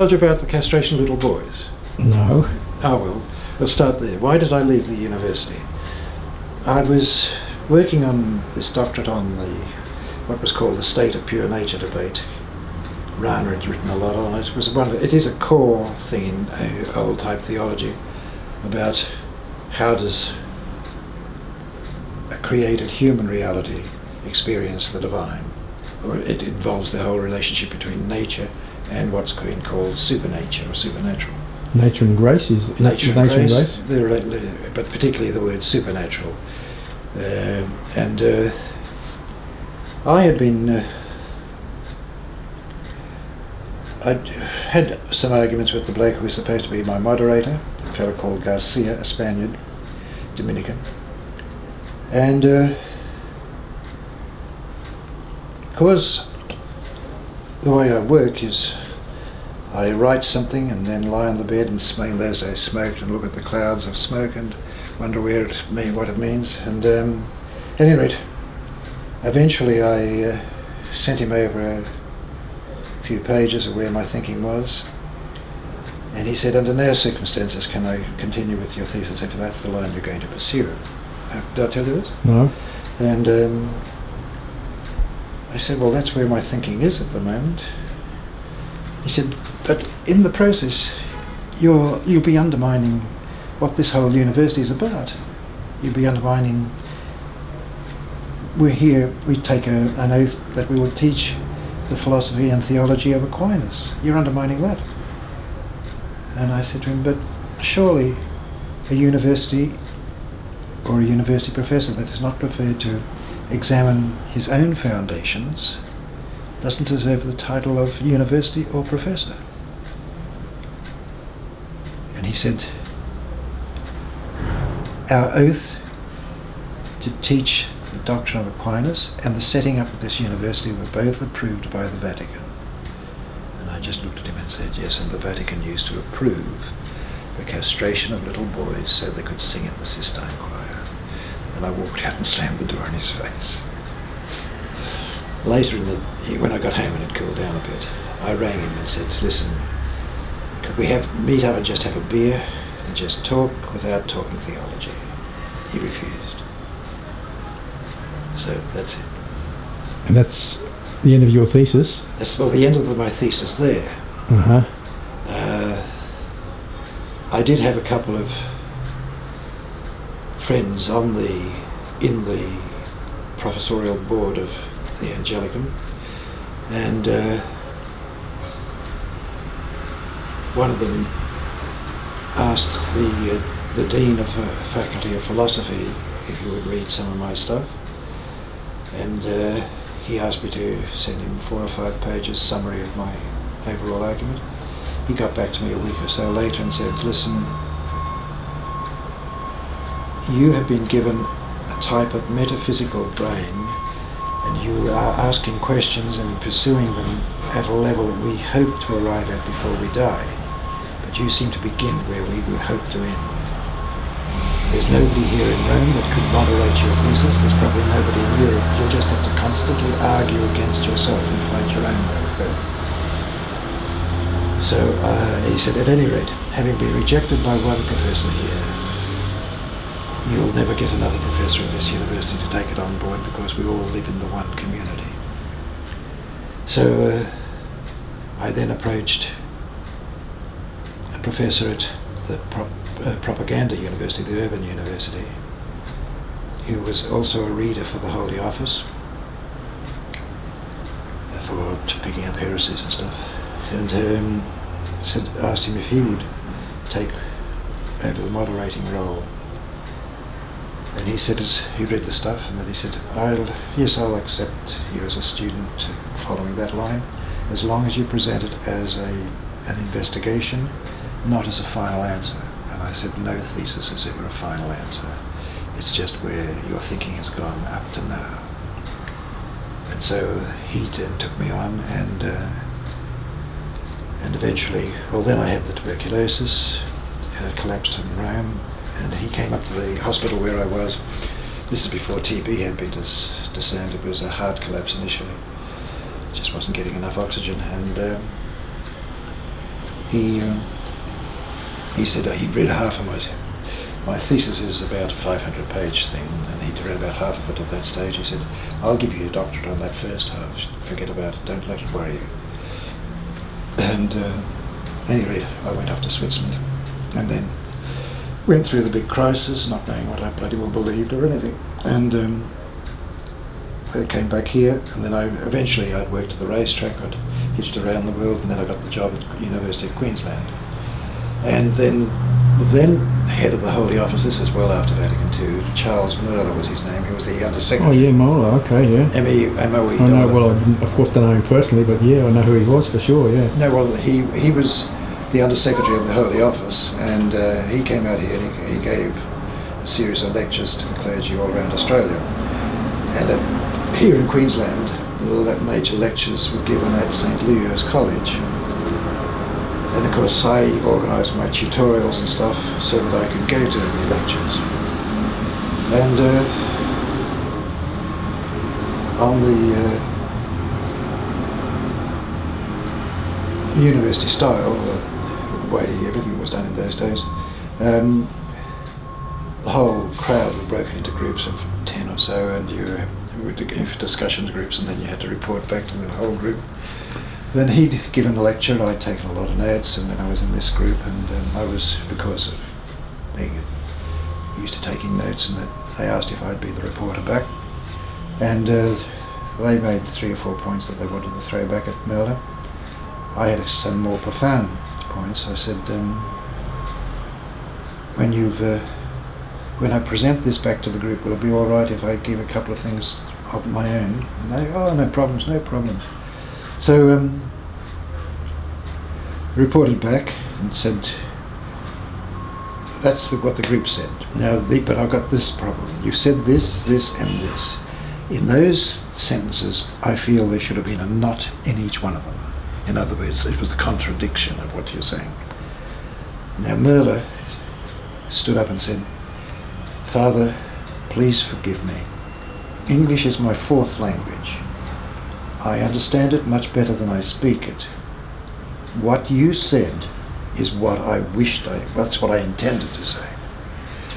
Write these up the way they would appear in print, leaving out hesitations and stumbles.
Told you about the castration of little boys? No. Oh well, we'll start there. Why did I leave the university? I was working on this doctorate on what was called the state of pure nature debate. Rana had written a lot on it. It is a core thing in old type theology about how does a created human reality experience the divine. Or it involves the whole relationship between nature and what's been called supernature or supernatural. Nature and grace is nature and grace. But particularly the word supernatural. I had been. I'd had some arguments with the bloke who was supposed to be my moderator, a fellow called Garcia, a Spaniard, Dominican, and because the way I work is I write something and then lie on the bed and in those days smoked and look at the clouds of smoke and wonder what it means. And at any rate, eventually I sent him over a few pages of where my thinking was, and he said, under no circumstances can I continue with your thesis if that's the line you're going to pursue. Did I tell you this? No. And I said, well, that's where my thinking is at the moment. He said, but in the process, you'll be undermining what this whole university is about. You'll be undermining. We're here. We take an oath that we will teach the philosophy and theology of Aquinas. You're undermining that. And I said to him, but surely a university or a university professor that is not prepared to examine his own foundations doesn't deserve the title of university or professor. And he said, our oath to teach the doctrine of Aquinas and the setting up of this university were both approved by the Vatican. And I just looked at him and said, yes, and the Vatican used to approve the castration of little boys so they could sing at the Sistine Choir. And I walked out and slammed the door in his face. Later, when I got home and it cooled down a bit, I rang him and said, listen, could we meet up and just have a beer and just talk without talking theology? He refused. So that's it. And that's the end of your thesis? That's the end of my thesis there. Uh-huh. I did have a couple of friends in the professorial board of the Angelicum, and one of them asked the Dean of Faculty of Philosophy if he would read some of my stuff, and he asked me to send him 4 or 5 pages summary of my overall argument. He got back to me a week or so later and said, listen, you have been given a type of metaphysical brain and you are asking questions and pursuing them at a level we hope to arrive at before we die, but you seem to begin where we would hope to end. There's nobody here in Rome that could moderate your thesis. There's probably nobody in Europe. You'll just have to constantly argue against yourself and fight your own way through. So he said, at any rate, having been rejected by one professor here, you'll never get another professor at this university to take it on board because we all live in the one community. So I then approached a professor at the propaganda university, the urban university, who was also a reader for the Holy Office, for picking up heresies and stuff, and asked him if he would take over the moderating role. And he said, he read the stuff, and then he said, I'll accept you as a student following that line, as long as you present it as an investigation, not as a final answer. And I said, no thesis is ever a final answer. It's just where your thinking has gone up to now. And so he then took me on, and eventually, well, then I had the tuberculosis, collapsed in Rome, and he came up to the hospital where I was. This is before TB had been discerned. It was a heart collapse initially. Just wasn't getting enough oxygen, and he said he'd read half of my thesis is about a 500-page thing, and he'd read about half of it at that stage. He said, I'll give you a doctorate on that first half. Forget about it. Don't let it worry you. And anyway, I went off to Switzerland and then went through the big crisis, not knowing what I bloody well believed or anything. And I came back here, and then eventually I'd worked at the racetrack. I'd hitched around the world, and then I got the job at the University of Queensland. And then head of the Holy Office, this is well after Vatican II, Charles Moeller was his name. He was the Under-Secretary. Oh yeah, Moeller, okay, yeah. M-O-E. I know, well, I didn't, of course don't know him personally, but yeah, I know who he was for sure, yeah. No, well, he was the Under-Secretary of the Holy Office, and he came out here and he gave a series of lectures to the clergy all around Australia. And here in Queensland, the major lectures were given at St. Leo's College. And of course I organised my tutorials and stuff so that I could go to the lectures. And on the university style, the way everything was done in those days, the whole crowd was broken into groups of 10 or so, and you were for discussion groups, and then you had to report back to the whole group. Then he'd given a lecture, and I'd taken a lot of notes, and then I was in this group, and I was, because of being used to taking notes, and that they asked if I'd be the reporter back. And they made 3 or 4 points that they wanted to throw back at Moeller. I had some more profound points. I said, when I present this back to the group, will it be all right if I give a couple of things of my own? And they, oh, no problems, no problems. So reported back and said, that's what the group said. Now, but I've got this problem. You said this, this, and this. In those sentences, I feel there should have been a not in each one of them. In other words, it was the contradiction of what you're saying. Now, Moeller stood up and said, Father, please forgive me. English is my 4th language. I understand it much better than I speak it. What you said is what I wished that's what I intended to say.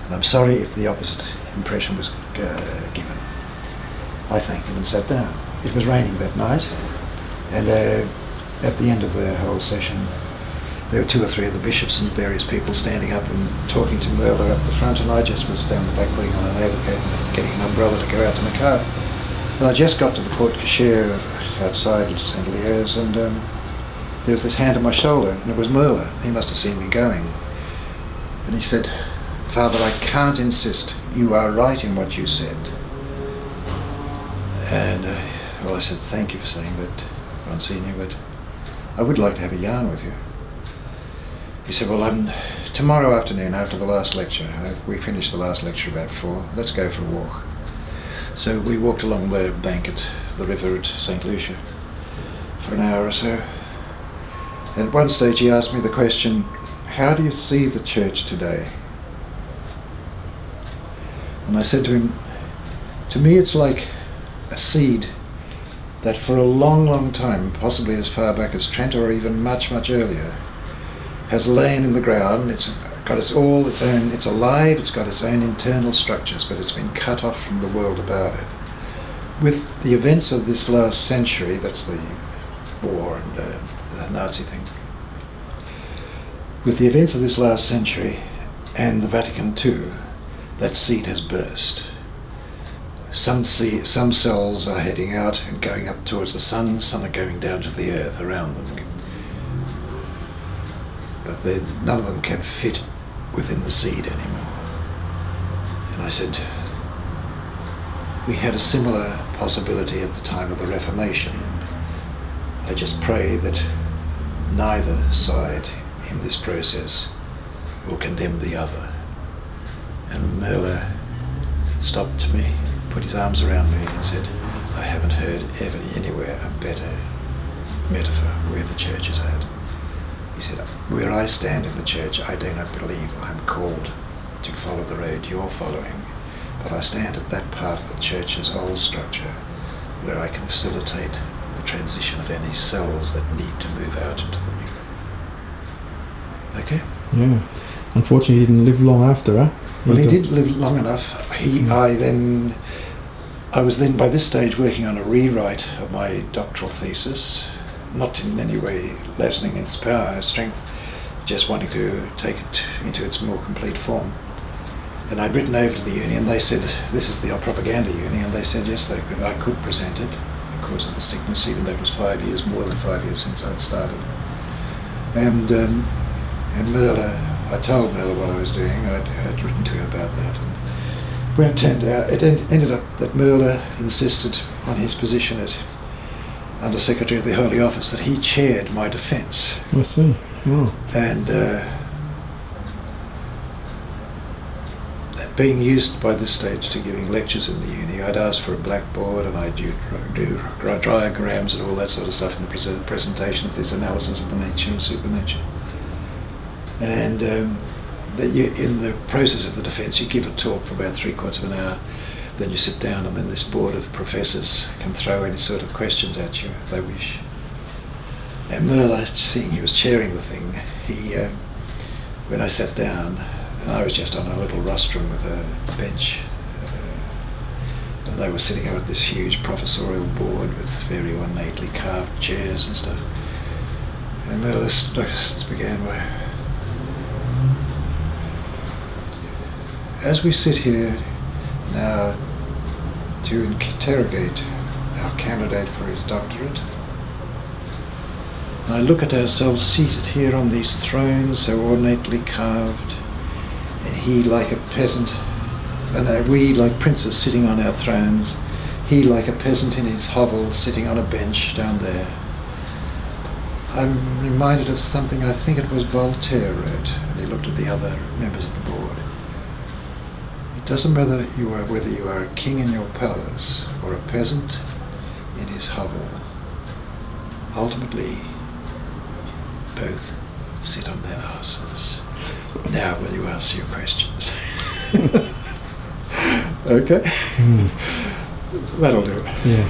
And I'm sorry if the opposite impression was given. I thanked him and sat down. It was raining that night, and at the end of the whole session, there were 2 or 3 of the bishops and various people standing up and talking to Moeller up the front, and I just was down the back putting on an overcoat and getting an umbrella to go out to my car. And I just got to the porte cochere outside St. Leo's, and there was this hand on my shoulder, and it was Moeller. He must have seen me going. And he said, Father, I can't insist. You are right in what you said. And well, I said, thank you for saying that, Monsignor, but I would like to have a yarn with you. He said, well, tomorrow afternoon after the last lecture, we finished the last lecture about 4, let's go for a walk. So we walked along the bank at the river at St. Lucia for an hour or so. And at one stage he asked me the question, how do you see the church today? And I said to him, to me it's like a seed that for a long, long time, possibly as far back as Trent or even much, much earlier, has lain in the ground. It's got its own, it's alive, it's got its own internal structures, but it's been cut off from the world about it. With the events of this last century, that's the war and the Nazi thing, with the events of this last century and the Vatican II, that seed has burst. Some cells are heading out and going up towards the sun, some are going down to the earth around them. But none of them can fit within the seed anymore. And I said, we had a similar possibility at the time of the Reformation. I just pray that neither side in this process will condemn the other. And Moeller stopped to me, put his arms around me and said, I haven't heard ever anywhere a better metaphor where the church is at. He said, where I stand in the church, I do not believe I'm called to follow the road you're following, but I stand at that part of the church's old structure where I can facilitate the transition of any cells that need to move out into the new. Okay. Yeah. Unfortunately, he didn't live long after, huh? Well, he did live long enough. I was then by this stage working on a rewrite of my doctoral thesis, not in any way lessening its power, strength, just wanting to take it into its more complete form. And I'd written over to the uni, and they said, this is the propaganda uni, and they said yes, I could present it because of the sickness, even though it was 5 years, more than 5 years since I'd started. And Moeller, I told Moeller what I was doing. I'd written to him about that. And when it turned out, it ended up that Moeller insisted on his position as Under Secretary of the Holy Office that he chaired my defence. I see. Oh. And being used by this stage to giving lectures in the uni, I'd asked for a blackboard and I'd do diagrams and all that sort of stuff in the presentation of this analysis of the nature and supernature. And in the process of the defence, you give a talk for about 3/4 of an hour, then you sit down, and then this board of professors can throw any sort of questions at you if they wish. And Moeller, seeing he was chairing the thing, when I sat down, and I was just on a little rostrum with a bench, and they were sitting at this huge professorial board with very ornately carved chairs and stuff. And Moeller began by, as we sit here now to interrogate our candidate for his doctorate, and I look at ourselves seated here on these thrones so ornately carved, and he like a peasant, and we like princes sitting on our thrones, he like a peasant in his hovel sitting on a bench down there. I'm reminded of something I think it was Voltaire wrote, and he looked at the other members of the board. It doesn't matter whether you are a king in your palace or a peasant in his hovel. Ultimately, both sit on their asses. Now will you ask your questions? Okay? That'll do it. Yeah.